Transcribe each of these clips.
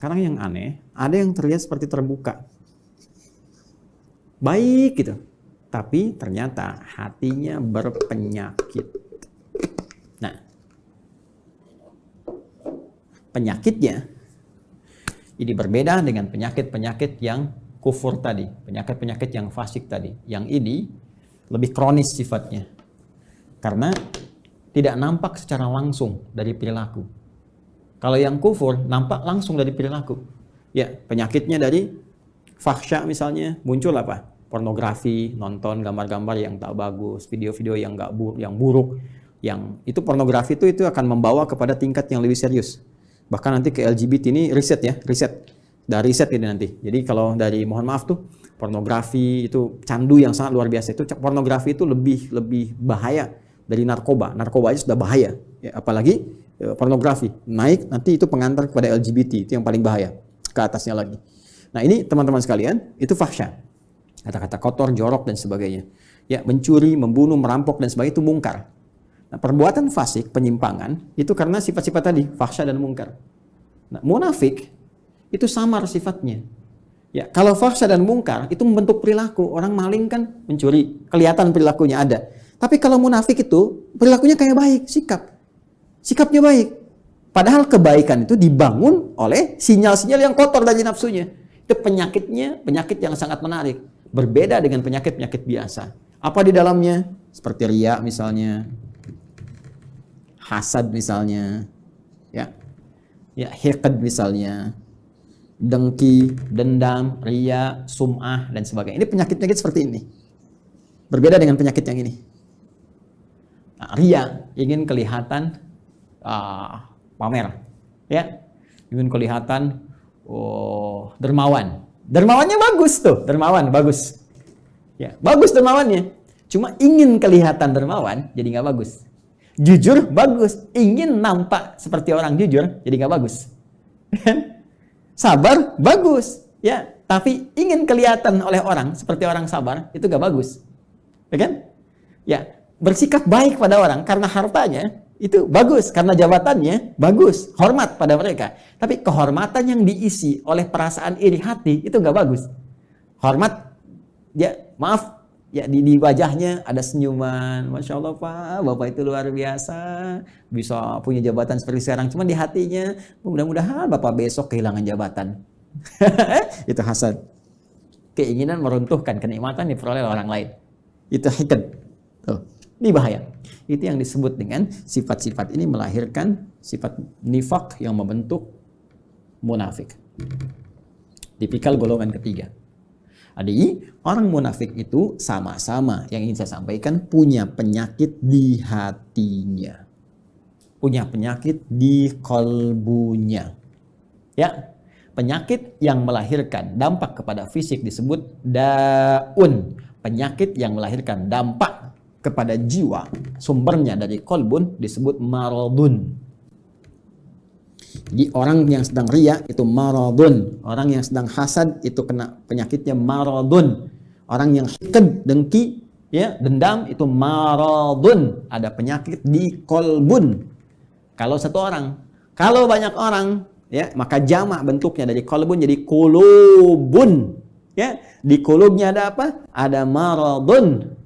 Sekarang yang aneh, ada yang terlihat seperti terbuka. Baik gitu. Tapi ternyata hatinya berpenyakit. Nah, penyakitnya ini berbeda dengan penyakit-penyakit yang kufur tadi, penyakit-penyakit yang fasik tadi. Yang ini lebih kronis sifatnya. Karena tidak nampak secara langsung dari perilaku. Kalau yang kufur nampak langsung dari perilaku. Ya, penyakitnya dari fahsya misalnya, muncul apa? Pornografi, nonton gambar-gambar yang tak bagus, video-video yang buruk, yang itu pornografi itu akan membawa kepada tingkat yang lebih serius. Bahkan nanti ke LGBT ini riset. Dari riset ini nanti. Jadi kalau dari mohon maaf tuh pornografi itu candu yang sangat luar biasa. Itu pornografi itu lebih bahaya dari narkoba. Narkoba aja sudah bahaya. Ya, apalagi pornografi naik nanti itu pengantar kepada LGBT, itu yang paling bahaya. Ke atasnya lagi. Nah, ini teman-teman sekalian, itu fahsya. Kata-kata kotor, jorok dan sebagainya. Ya, mencuri, membunuh, merampok dan sebagainya itu mungkar. Nah, perbuatan fasik, penyimpangan itu karena sifat-sifat tadi, fahsya dan mungkar. Nah, munafik itu samar sifatnya. Ya, kalau fahsya dan mungkar itu membentuk perilaku. Orang maling kan mencuri, kelihatan perilakunya ada. Tapi kalau munafik itu perilakunya kayak baik, sikapnya baik. Padahal kebaikan itu dibangun oleh sinyal-sinyal yang kotor dari nafsunya. Itu penyakitnya, penyakit yang sangat menarik. Berbeda dengan penyakit-penyakit biasa. Apa di dalamnya? Seperti riya misalnya, hasad misalnya, ya hiqd misalnya, dengki, dendam, riya, sum'ah dan sebagainya. Ini penyakit-penyakit seperti ini. Berbeda dengan penyakit yang ini. Nah, riya ingin kelihatan pamer, ya, ingin kelihatan dermawan. Dermawannya bagus tuh, dermawan bagus, ya bagus dermawannya. Cuma ingin kelihatan dermawan, jadi nggak bagus. Jujur bagus, ingin nampak seperti orang jujur, jadi nggak bagus. Sabar bagus, ya, tapi ingin kelihatan oleh orang seperti orang sabar, itu nggak bagus, ya kan? Ya, bersikap baik pada orang karena hartanya itu bagus, karena jabatannya bagus, hormat pada mereka. Tapi kehormatan yang diisi oleh perasaan iri hati itu nggak bagus. Hormat, ya maaf, ya di wajahnya ada senyuman, masya Allah Pak, Bapak itu luar biasa, bisa punya jabatan seperti sekarang. Cuma di hatinya, mudah-mudahan Bapak besok kehilangan jabatan. Itu hasad, keinginan meruntuhkan kenikmatan diperoleh orang lain. Itu hiqd. Tuh, ini bahaya. Itu yang disebut dengan sifat-sifat ini melahirkan sifat nifak yang membentuk munafik. Tipikal golongan ketiga. Jadi orang munafik itu sama-sama yang ingin saya sampaikan punya penyakit di hatinya. Punya penyakit di kolbunya. Ya, penyakit yang melahirkan dampak kepada fisik disebut daun. Penyakit yang melahirkan dampak kepada jiwa, sumbernya dari kolbun disebut maradun. Jadi orang yang sedang riya itu maradun, orang yang sedang hasad itu kena penyakitnya maradun, orang yang hiqd, dengki, ya dendam itu maradun, ada penyakit di kolbun. Kalau satu orang, kalau banyak orang, ya maka jamak bentuknya dari kolbun jadi kulubun, ya di kulubnya ada apa? Ada maradun.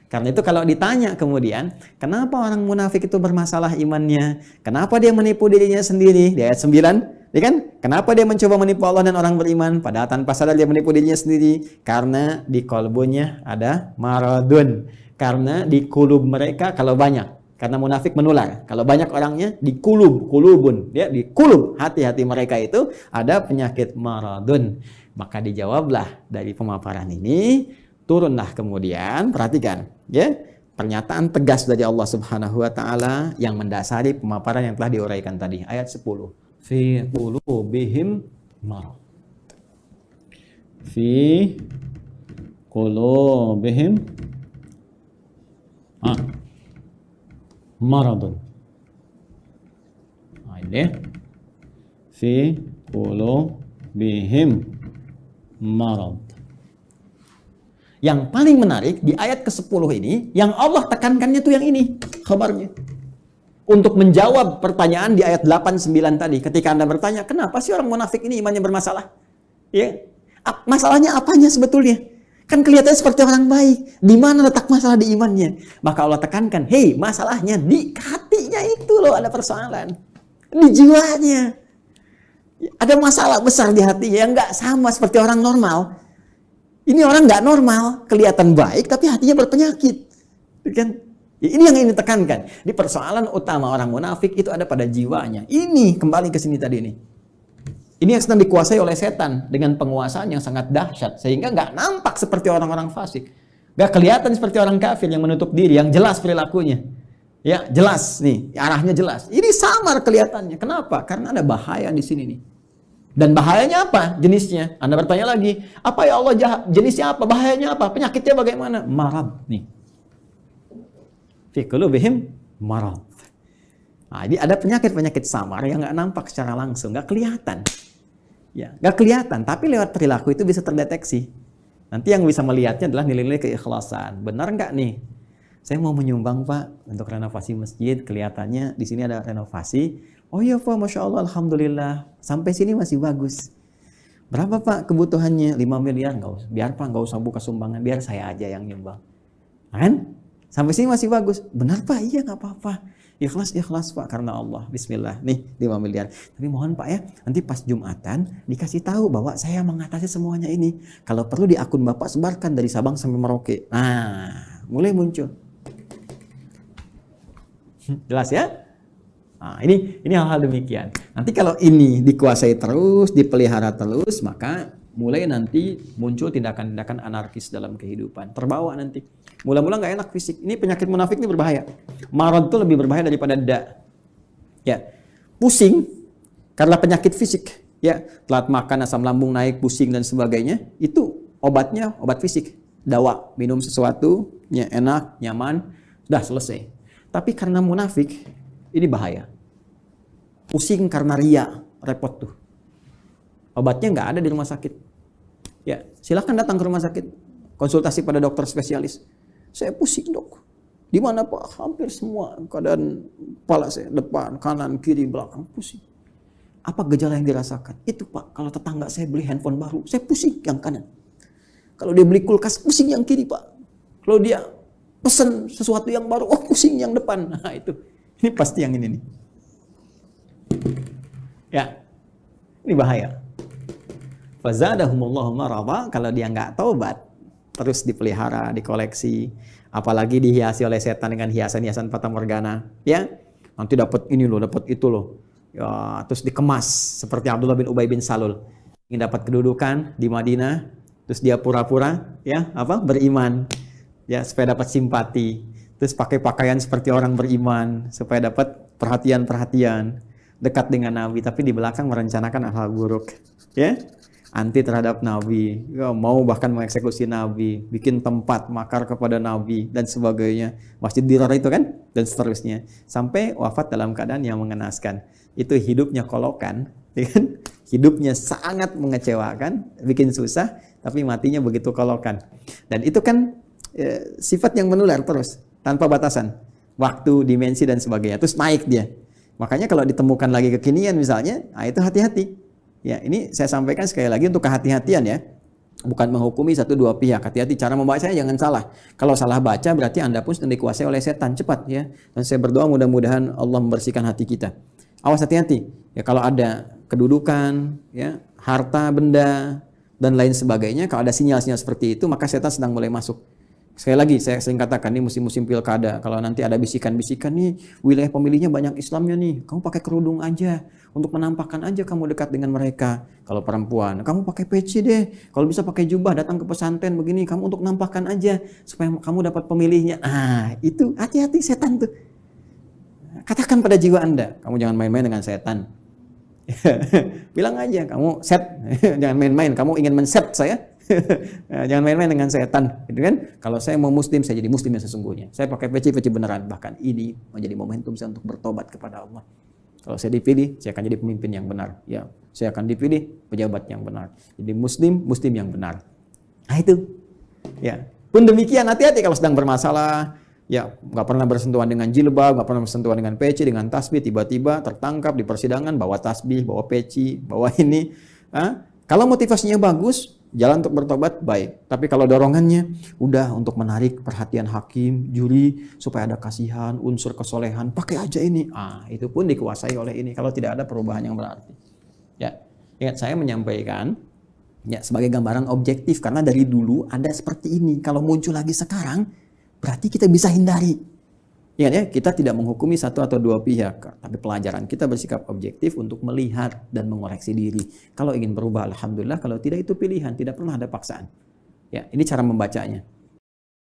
Karena itu kalau ditanya kemudian, kenapa orang munafik itu bermasalah imannya? Kenapa dia menipu dirinya sendiri? Di ayat 9, ya kan? Kenapa dia mencoba menipu Allah dan orang beriman? Padahal tanpa sadar dia menipu dirinya sendiri. Karena di kolbunya ada maradun. Karena di kulub mereka kalau banyak. Karena munafik menular. Kalau banyak orangnya di kulubun. Ya, di kulub hati-hati mereka itu ada penyakit maradun. Maka dijawablah dari pemaparan ini, turunlah kemudian, perhatikan ya, pernyataan tegas dari Allah Subhanahu wa taala yang mendasari pemaparan yang telah diuraikan tadi. Ayat 10. Fi qulubihim marad. Fi qulubihim maradun. Ini fi qulubihim marad. Yang paling menarik di ayat ke-10 ini, yang Allah tekankannya tuh yang ini, khabarnya. untuk menjawab pertanyaan di ayat 8-9 tadi. Ketika Anda bertanya, kenapa sih orang munafik ini imannya bermasalah? Ya. Masalahnya apanya sebetulnya? Kan kelihatannya seperti orang baik. Di mana letak masalah di imannya? Maka Allah tekankan, hei, masalahnya di hatinya itu loh ada persoalan. Di jiwanya. Ada masalah besar di hatinya yang nggak sama seperti orang normal. Ini orang nggak normal, kelihatan baik tapi hatinya berpenyakit. Kan? Ini yang ingin ditekankan. Di persoalan utama orang munafik itu ada pada jiwanya. Ini kembali ke sini tadi nih. Ini yang sedang dikuasai oleh setan dengan penguasaan yang sangat dahsyat sehingga nggak nampak seperti orang-orang fasik, nggak kelihatan seperti orang kafir yang menutup diri, yang jelas perilakunya, ya jelas nih arahnya jelas. Ini samar kelihatannya. Kenapa? Karena ada bahaya di sini nih. Dan bahayanya apa? Jenisnya. Anda bertanya lagi, apa ya Allah jahat? Jenisnya apa? Bahayanya apa? Penyakitnya bagaimana? Marad nih. Fi qulubihim marad. Nah, ini ada penyakit-penyakit samar yang nggak nampak secara langsung, nggak kelihatan. Ya, nggak kelihatan, tapi lewat perilaku itu bisa terdeteksi. Nanti yang bisa melihatnya adalah nilai-nilai keikhlasan. Benar nggak nih? Saya mau menyumbang Pak untuk renovasi masjid. Kelihatannya di sini ada renovasi. Oh iya Pak, Masya Allah, Alhamdulillah. Sampai sini masih bagus. Berapa Pak kebutuhannya? 5 miliar. Nggak usah. Biar Pak, nggak usah buka sumbangan. Biar saya aja yang nyumbang. Kan? Sampai sini masih bagus. Benar Pak, iya nggak apa-apa. Ikhlas Pak, karena Allah. Bismillah. Nih 5 miliar. Tapi mohon Pak ya, nanti pas Jumatan dikasih tahu bahwa saya mengatasi semuanya ini. Kalau perlu di akun Bapak sebarkan dari Sabang sampai Merauke. Nah, mulai muncul. Jelas ya? Nah, ini hal-hal demikian. Nanti kalau ini dikuasai terus, dipelihara terus, maka mulai nanti muncul tindakan-tindakan anarkis dalam kehidupan. Terbawa nanti. Mula-mula nggak enak fisik. Ini penyakit munafik ini berbahaya. Marad itu lebih berbahaya daripada Ya, pusing karena penyakit fisik. Ya, telat makan, asam lambung naik, pusing dan sebagainya. Itu obatnya obat fisik. Dawa, minum sesuatu, ya enak, nyaman, sudah selesai. Tapi karena munafik, ini bahaya. Pusing karena ria, repot tuh. Obatnya nggak ada di rumah sakit. Ya, silakan datang ke rumah sakit, konsultasi pada dokter spesialis. Saya pusing dok. Di mana Pak? Hampir semua keadaan kepala saya, depan, kanan, kiri, belakang pusing. Apa gejala yang dirasakan? Itu Pak, kalau tetangga saya beli handphone baru, saya pusing yang kanan. Kalau dia beli kulkas, pusing yang kiri Pak. Kalau dia pesan sesuatu yang baru, oh pusing yang depan. Nah itu, ini pasti yang ini nih. Ya, ini bahaya. Fazadahumullahu marada, kalau dia nggak taubat, terus dipelihara, dikoleksi, apalagi dihiasi oleh setan dengan hiasan-hiasan fata morgana, ya, nanti dapat ini loh, dapat itu loh, ya, terus dikemas seperti Abdullah bin Ubay bin Salul, ingin dapat kedudukan di Madinah, terus dia pura-pura, ya, beriman, ya, supaya dapat simpati, terus pakai pakaian seperti orang beriman, supaya dapat perhatian-perhatian, dekat dengan Nabi, tapi di belakang merencanakan hal-hal buruk, ya. Anti terhadap Nabi, ya, mau bahkan mengeksekusi Nabi, bikin tempat makar kepada Nabi dan sebagainya, Masjid Dirar itu kan, dan seterusnya, sampai wafat dalam keadaan yang mengenaskan. Itu hidupnya kolokan, ya kan? Hidupnya sangat mengecewakan, bikin susah, tapi matinya begitu kolokan. Dan itu kan sifat yang menular terus, tanpa batasan, waktu, dimensi dan sebagainya, terus naik dia. Makanya kalau ditemukan lagi kekinian misalnya, nah itu hati-hati. Ya, ini saya sampaikan sekali lagi untuk kehati-hatian ya. Bukan menghukumi satu dua pihak. Hati-hati cara membacanya jangan salah. Kalau salah baca berarti Anda pun sedang dikuasai oleh setan. Cepat ya. Dan saya berdoa mudah-mudahan Allah membersihkan hati kita. Awas hati-hati. Ya kalau ada kedudukan, ya, harta, benda dan lain sebagainya, kalau ada sinyal-sinyal seperti itu, maka setan sedang mulai masuk. Sekali lagi saya sering katakan, ini musim-musim pilkada, kalau nanti ada bisikan-bisikan nih, wilayah pemilihnya banyak Islamnya nih, kamu pakai kerudung aja, untuk menampakkan aja kamu dekat dengan mereka. Kalau perempuan, kamu pakai peci deh, kalau bisa pakai jubah, datang ke pesantren begini, kamu untuk nampakkan aja, supaya kamu dapat pemilihnya. Ah, itu hati-hati setan tuh. Katakan pada jiwa Anda, kamu jangan main-main dengan setan. Bilang aja, kamu set, jangan main-main, kamu ingin men-set saya. Jangan main-main dengan setan, gitu kan? Kalau saya mau muslim, saya jadi muslim yang sesungguhnya. Saya pakai peci beneran. Bahkan ini menjadi momentum saya untuk bertobat kepada Allah. Kalau saya dipilih, saya akan jadi pemimpin yang benar. Ya, saya akan dipilih pejabat yang benar. Jadi muslim yang benar. Nah itu. Ya. Pun demikian, hati-hati kalau sedang bermasalah, Ya, nggak pernah bersentuhan dengan jilbab, nggak pernah bersentuhan dengan peci, dengan tasbih, tiba-tiba tertangkap di persidangan bawa tasbih, bawa peci, bawa ini. Kalau motivasinya bagus, jalan untuk bertobat baik. Tapi kalau dorongannya udah untuk menarik perhatian hakim, juri, supaya ada kasihan, unsur kesolehan, pakai aja ini. Itu pun dikuasai oleh ini kalau tidak ada perubahan yang berarti. Ya, ingat saya menyampaikan ya sebagai gambaran objektif karena dari dulu ada seperti ini. Kalau muncul lagi sekarang, berarti kita bisa hindari. Ingat ya, kita tidak menghukumi satu atau dua pihak, tapi pelajaran kita bersikap objektif untuk melihat dan mengoreksi diri. Kalau ingin berubah, alhamdulillah. Kalau tidak, itu pilihan, tidak pernah ada paksaan. Ya, ini cara membacanya.